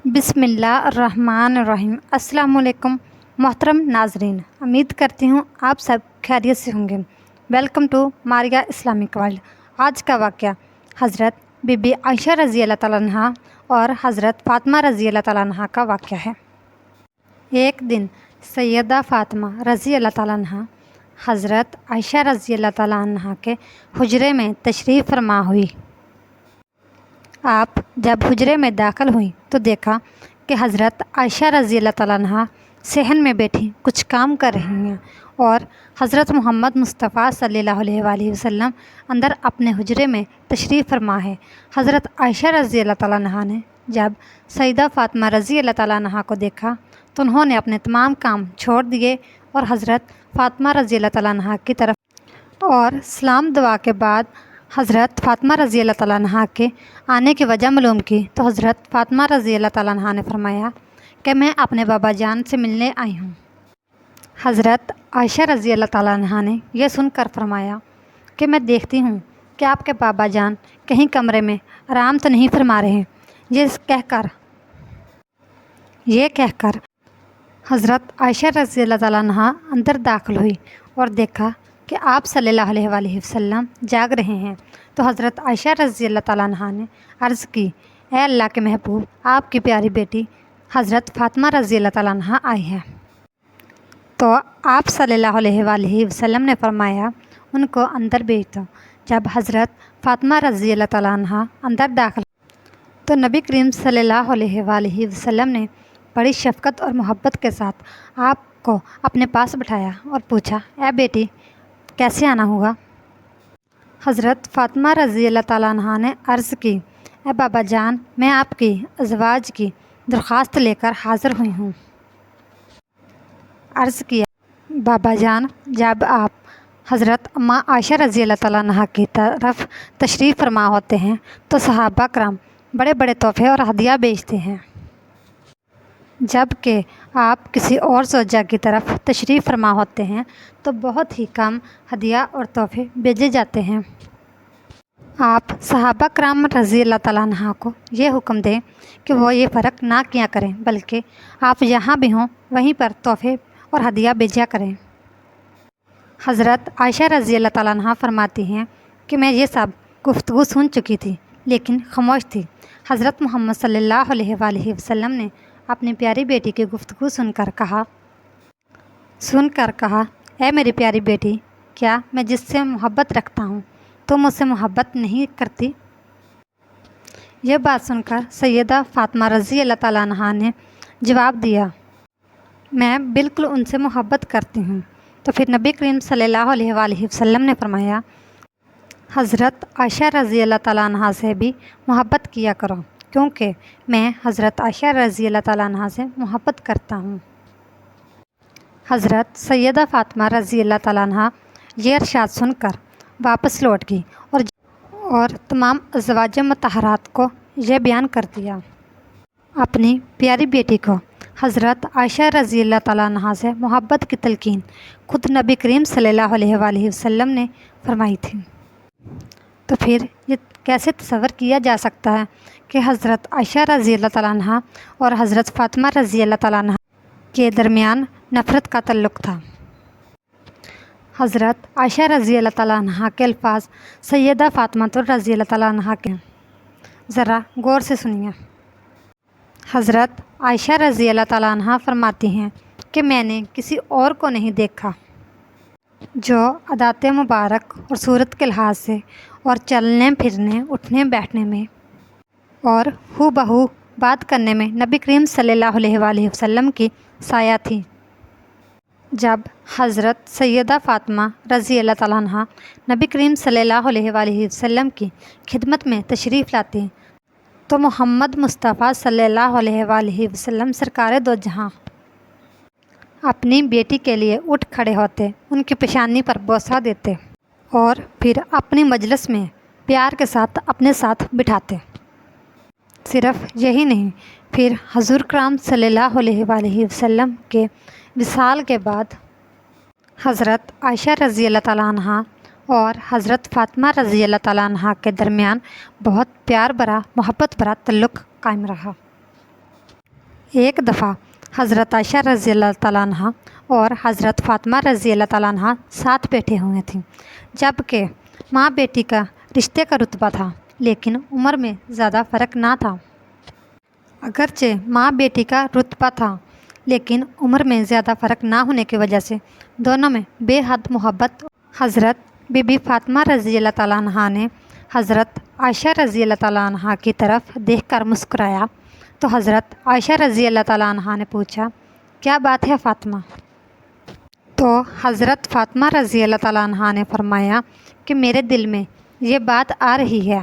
بسم اللہ الرحمن الرحیم۔ السلام علیکم محترم ناظرین، امید کرتی ہوں آپ سب خیریت سے ہوں گے۔ Welcome to Maria Islamic world. آج کا واقعہ حضرت بی بی عائشہ رضی اللہ تعالیٰ عنہ اور حضرت فاطمہ رضی اللہ تعالیٰ عنہ کا واقعہ ہے۔ ایک دن سیدہ فاطمہ رضی اللہ تعالیٰ عنہ حضرت عائشہ رضی اللہ تعالیٰ عنہ کے حجرے میں تشریف فرما ہوئی۔ آپ جب حجرے میں داخل ہوئیں تو دیکھا کہ حضرت عائشہ رضی اللہ تعالیٰ عنہ صحن میں بیٹھی کچھ کام کر رہی ہیں اور حضرت محمد مصطفیٰ صلی اللہ علیہ وآلہ وسلم اندر اپنے حجرے میں تشریف فرما ہے۔ حضرت عائشہ رضی اللہ تعالیٰ عنہ نے جب سیدہ فاطمہ رضی اللہ تعالیٰ عنہ کو دیکھا تو انہوں نے اپنے تمام کام چھوڑ دیے اور حضرت فاطمہ رضی اللہ تعالیٰ عنہ کی طرف اور سلام دعا کے بعد حضرت فاطمہ رضی اللہ تعالیٰ عنہ کے آنے کی وجہ معلوم کی تو حضرت فاطمہ رضی اللہ تعالیٰ عنہ نے فرمایا کہ میں اپنے بابا جان سے ملنے آئی ہوں۔ حضرت عائشہ رضی اللہ تعالیٰ عنہ نے یہ سن کر فرمایا کہ میں دیکھتی ہوں کہ آپ کے بابا جان کہیں کمرے میں آرام تو نہیں فرما رہے ہیں۔ یہ کہہ کر حضرت عائشہ رضی اللہ تعالیٰ عنہ اندر داخل ہوئی اور دیکھا کہ آپ صلی اللہ علیہ وآلہ وسلم جاگ رہے ہیں تو حضرت عائشہ رضی اللہ تعالیٰ عنہ نے عرض کی، اے اللہ کے محبوب، آپ کی پیاری بیٹی حضرت فاطمہ رضی اللہ تعالیٰ عنہ آئی ہے۔ تو آپ صلی اللہ علیہ وآلہ وسلم نے فرمایا ان کو اندر بھیج دو۔ جب حضرت فاطمہ رضی اللہ تعالیٰ عنہ اندر داخل تو نبی کریم صلی اللہ علیہ وآلہ وسلم نے بڑی شفقت اور محبت کے ساتھ آپ کو اپنے پاس بٹھایا اور پوچھا، اے بیٹی کیسے آنا ہوگا؟ حضرت فاطمہ رضی اللہ تعالیٰ عنہ نے عرض کی، اے بابا جان، میں آپ کی ازواج کی درخواست لے کر حاضر ہوئی ہوں۔ عرض کیا، بابا جان، جب آپ حضرت اماں عائشہ رضی اللہ تعالیٰ عنہ کی طرف تشریف فرما ہوتے ہیں تو صحابہ کرام بڑے بڑے تحفے اور ہدیہ بھیجتے ہیں، جب کہ آپ کسی اور زوجہ کی طرف تشریف فرما ہوتے ہیں تو بہت ہی کم ہدیہ اور تحفے بھیجے جاتے ہیں۔ آپ صحابہ کرام رضی اللہ تعالیٰ عنہ کو یہ حکم دیں کہ وہ یہ فرق نہ کیا کریں، بلکہ آپ جہاں بھی ہوں وہیں پر تحفے اور ہدیہ بھیجا کریں۔ حضرت عائشہ رضی اللہ تعالیٰ عنہ فرماتی ہیں کہ میں یہ سب گفتگو سن چکی تھی لیکن خاموش تھی۔ حضرت محمد صلی اللہ علیہ وآلہ وسلم نے اپنی پیاری بیٹی کی گفتگو سن کر کہا، اے میری پیاری بیٹی، کیا میں جس سے محبت رکھتا ہوں تم مجھ سے محبت نہیں کرتی؟ یہ بات سن کر سیدہ فاطمہ رضی اللہ تعالیٰ عنہ نے جواب دیا، میں بالکل ان سے محبت کرتی ہوں۔ تو پھر نبی کریم صلی اللہ علیہ وآلہ وسلم نے فرمایا، حضرت عائشہ رضی اللہ تعالیٰ عنہ سے بھی محبت کیا کرو کیونکہ میں حضرت عائشہ رضی اللہ تعالیٰ عنہ سے محبت کرتا ہوں۔ حضرت سیدہ فاطمہ رضی اللہ تعالیٰ عنہ یہ ارشاد سن کر واپس لوٹ گئی اور تمام ازواج مطہرات کو یہ بیان کر دیا۔ اپنی پیاری بیٹی کو حضرت عائشہ رضی اللہ تعالیٰ عنہ سے محبت کی تلقین خود نبی کریم صلی اللہ علیہ وآلہ وسلم نے فرمائی تھی۔ تو پھر یہ کیسے تصور کیا جا سکتا ہے کہ حضرت عائشہ رضی اللہ تعالیٰ عنہ اور حضرت فاطمہ رضی اللہ تعالیٰ عنہ کے درمیان نفرت کا تعلق تھا۔ حضرت عائشہ رضی اللہ تعالیٰ عنہ کے الفاظ سیدہ فاطمہ رضی اللہ تعالیٰ عنہ کے ذرا غور سے سنیے۔ حضرت عائشہ رضی اللہ تعالیٰ عنہ فرماتی ہیں کہ میں نے کسی اور کو نہیں دیکھا جو عادات مبارک اور صورت کے لحاظ سے اور چلنے پھرنے اٹھنے بیٹھنے میں اور ہو بہو بات کرنے میں نبی کریم صلی اللہ علیہ وآلہ وسلم کی سایہ تھی۔ جب حضرت سیدہ فاطمہ رضی اللہ تعالیٰ عنہ نبی کریم صلی اللہ علیہ وآلہ وسلم کی خدمت میں تشریف لاتے تو محمد مصطفیٰ صلی اللہ علیہ وآلہ وسلم سرکار دو جہاں اپنی بیٹی کے لیے اٹھ کھڑے ہوتے، ان کی پیشانی پر بوسہ دیتے اور پھر اپنی مجلس میں پیار کے ساتھ اپنے ساتھ بٹھاتے۔ صرف یہی نہیں، پھر حضور کرام صلی اللہ علیہ وآلہ وسلم کے وصال کے بعد حضرت عائشہ رضی اللہ تعالیٰ عنہ اور حضرت فاطمہ رضی اللہ تعالیٰ عنہ کے درمیان بہت پیار بھرا، محبت بھرا تعلق قائم رہا۔ ایک دفعہ حضرت عائشہ رضی اللہ تعالیٰ عنہ اور حضرت فاطمہ رضی اللہ تعالیٰ عنہ ساتھ بیٹھے ہوئے تھیں، جب کہ ماں بیٹی کا رشتے کا رتبہ تھا، لیکن عمر میں زیادہ فرق نہ تھا۔ اگرچہ ماں بیٹی کا رتبہ تھا، لیکن عمر میں زیادہ فرق نہ ہونے کی وجہ سے دونوں میں بے حد محبت۔ حضرت بی بی فاطمہ رضی اللہ تعالیٰ عنہ نے حضرت عائشہ رضی اللہ تعالیٰ عنہ کی طرف دیکھ کر مسکرایا تو حضرت عائشہ رضی اللہ تعالیٰ عنہ نے پوچھا، کیا بات ہے فاطمہ؟ تو حضرت فاطمہ رضی اللہ تعالیٰ عنہ نے فرمایا کہ میرے دل میں یہ بات آ رہی ہے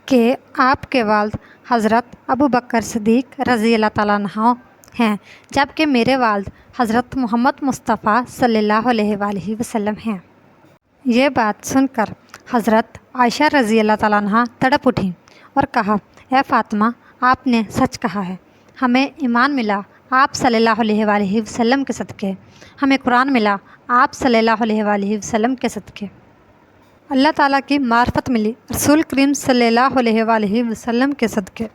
کہ آپ کے والد حضرت ابو بکر صدیق رضی اللہ تعالیٰ عنہ ہیں، جبکہ میرے والد حضرت محمد مصطفیٰ صلی اللہ علیہ وآلہ وسلم ہیں۔ یہ بات سن کر حضرت عائشہ رضی اللہ تعالیٰ عنہ تڑپ اٹھیں اور کہا، اے فاطمہ، آپ نے سچ کہا ہے، ہمیں ایمان ملا آپ صلی اللہ علیہ وآلہ وسلم کے صدقے، ہمیں قرآن ملا آپ صلی اللہ علیہ وآلہ وسلم کے صدقے، اللہ تعالیٰ کی معرفت ملی رسول کریم صلی اللہ علیہ وآلہ وسلم کے صدقے۔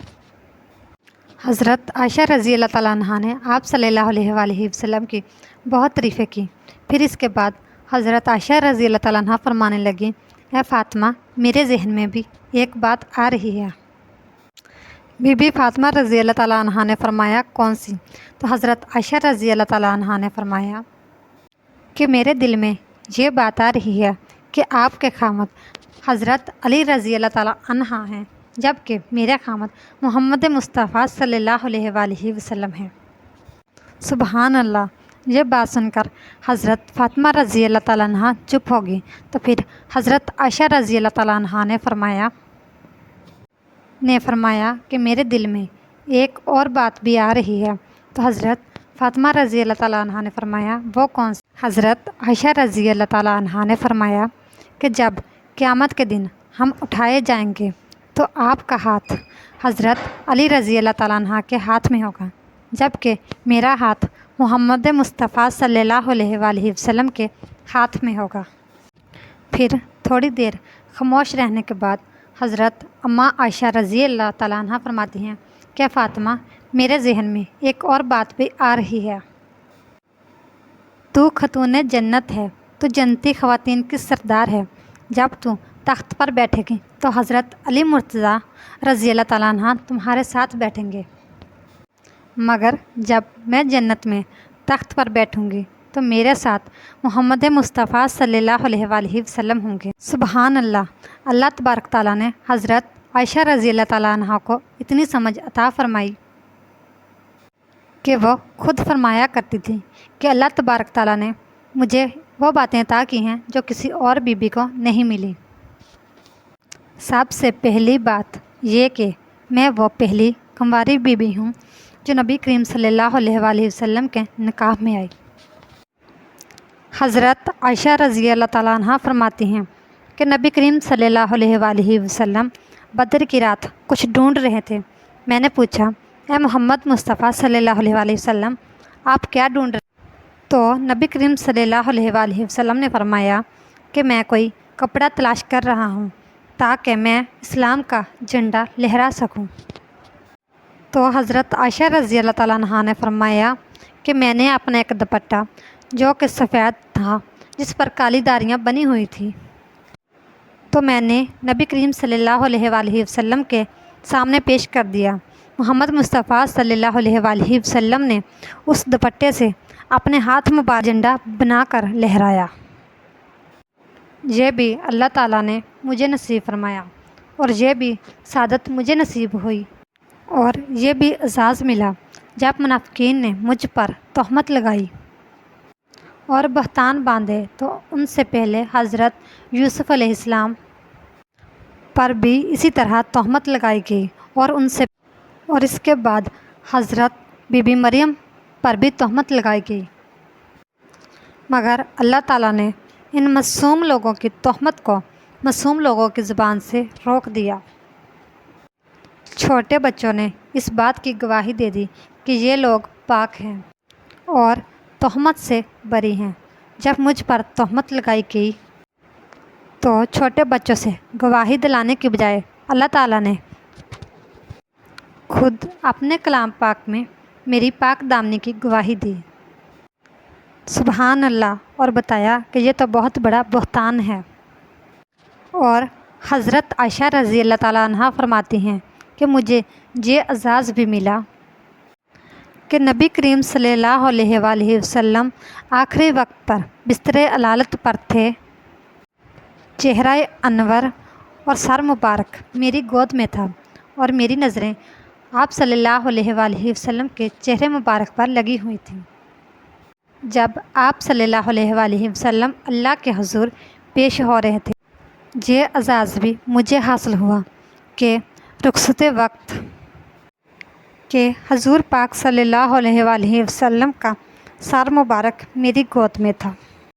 حضرت عائشہ رضی اللہ تعالیٰ عنہ نے آپ صلی اللہ علیہ وآلہ وسلم کی بہت تعریفیں کی۔ پھر اس کے بعد حضرت عائشہ رضی اللہ تعالیٰ عنہ فرمانے لگیں، اے فاطمہ، میرے ذہن میں بھی ایک بات آ رہی ہے۔ بی بی فاطمہ رضی اللہ تعالیٰ عنہ نے فرمایا، کون سی؟ تو حضرت عائشہ رضی اللہ تعالیٰ عنہ نے فرمایا کہ میرے دل میں یہ بات آ رہی ہے کہ آپ کے خامد حضرت علی رضی اللہ تعالیٰ عنہ ہیں، جبکہ میرے خامد محمد مصطفیٰ صلی اللہ علیہ وآلہ وسلم ہیں۔ سبحان اللہ! یہ بات سن کر حضرت فاطمہ رضی اللہ تعالیٰ عنہ چپ ہو گئی تو پھر حضرت عائشہ رضی اللہ تعالیٰ عنہ نے فرمایا کہ میرے دل میں ایک اور بات بھی آ رہی ہے۔ تو حضرت فاطمہ رضی اللہ تعالیٰ عنہ نے فرمایا، وہ کون سی؟ حضرت عائشہ رضی اللہ تعالیٰ عنہ نے فرمایا کہ جب قیامت کے دن ہم اٹھائے جائیں گے تو آپ کا ہاتھ حضرت علی رضی اللہ تعالیٰ عنہ کے ہاتھ میں ہوگا، جبکہ میرا ہاتھ محمد مصطفیٰ صلی اللہ علیہ وآلہ وسلم کے ہاتھ میں ہوگا۔ پھر تھوڑی دیر خاموش رہنے کے بعد حضرت اماں عائشہ رضی اللہ تعالیٰ عنہ فرماتی ہیں کہ فاطمہ، میرے ذہن میں ایک اور بات بھی آ رہی ہے۔ تو خاتون جنت ہے، تو جنتی خواتین کی سردار ہے۔ جب تو تخت پر بیٹھے گی تو حضرت علی مرتضیٰ رضی اللہ تعالیٰ عنہ تمہارے ساتھ بیٹھیں گے، مگر جب میں جنت میں تخت پر بیٹھوں گی تو میرے ساتھ محمد مصطفیٰ صلی اللہ علیہ وآلہ وسلم ہوں گے۔ سبحان اللہ! اللہ تبارک تعالیٰ نے حضرت عائشہ رضی اللہ تعالیٰ عنہ کو اتنی سمجھ عطا فرمائی کہ وہ خود فرمایا کرتی تھی کہ اللہ تبارک تعالیٰ نے مجھے وہ باتیں عطا کی ہیں جو کسی اور بیوی کو نہیں ملی۔ سب سے پہلی بات یہ کہ میں وہ پہلی کنواری بیوی ہوں جو نبی کریم صلی اللہ علیہ وآلہ وسلم کے نکاح میں آئی۔ حضرت عائشہ رضی اللہ تعالیٰ عنہ فرماتی ہیں کہ نبی کریم صلی اللہ علیہ وآلہ وسلم بدر کی رات کچھ ڈھونڈ رہے تھے۔ میں نے پوچھا، اے محمد مصطفیٰ صلی اللہ علیہ وآلہ وسلم، آپ کیا ڈھونڈ رہے؟ تو نبی کریم صلی اللہ علیہ وآلہ وسلم نے فرمایا کہ میں کوئی کپڑا تلاش کر رہا ہوں تاکہ میں اسلام کا جھنڈا لہرا سکوں۔ تو حضرت عائشہ رضی اللہ تعالیٰ عنہ نے فرمایا کہ میں نے اپنا ایک دوپٹہ جو کہ سفید تھا، جس پر کالی داریاں بنی ہوئی تھی، تو میں نے نبی کریم صلی اللہ علیہ وآلہ وسلم کے سامنے پیش کر دیا۔ محمد مصطفیٰ صلی اللہ علیہ وآلہ وسلم نے اس دوپٹے سے اپنے ہاتھ مبارک جھنڈا بنا کر لہرایا۔ یہ بھی اللہ تعالیٰ نے مجھے نصیب فرمایا اور یہ بھی سعادت مجھے نصیب ہوئی اور یہ بھی اعزاز ملا جب منافقین نے مجھ پر تہمت لگائی اور بہتان باندھے تو ان سے پہلے حضرت یوسف علیہ السلام پر بھی اسی طرح تہمت لگائی گئی اور اس کے بعد حضرت بی بی مریم پر بھی تہمت لگائی گئی، مگر اللہ تعالیٰ نے ان معصوم لوگوں کی تہمت کو معصوم لوگوں کی زبان سے روک دیا۔ چھوٹے بچوں نے اس بات کی گواہی دے دی کہ یہ لوگ پاک ہیں اور تہمت سے بری ہیں۔ جب مجھ پر تہمت لگائی گئی تو چھوٹے بچوں سے گواہی دلانے کی بجائے اللہ تعالیٰ نے خود اپنے کلام پاک میں میری پاک دامنی کی گواہی دی، سبحان اللہ، اور بتایا کہ یہ تو بہت بڑا بہتان ہے۔ اور حضرت عائشہ رضی اللہ تعالیٰ عنہ فرماتی ہیں کہ مجھے یہ اعزاز بھی ملا کہ نبی کریم صلی اللہ علیہ وآلہ وسلم آخری وقت پر بستر علالت پر تھے، چہرہ انور اور سر مبارک میری گود میں تھا، اور میری نظریں آپ صلی اللہ علیہ وآلہ وسلم کے چہرے مبارک پر لگی ہوئی تھیں۔ جب آپ صلی اللہ علیہ وآلہ وسلم اللہ کے حضور پیش ہو رہے تھے، یہ اعزاز بھی مجھے حاصل ہوا کہ رخصت وقت کہ حضور پاک صلی اللہ علیہ وآلہ وسلم کا سر مبارک میری گود میں تھا۔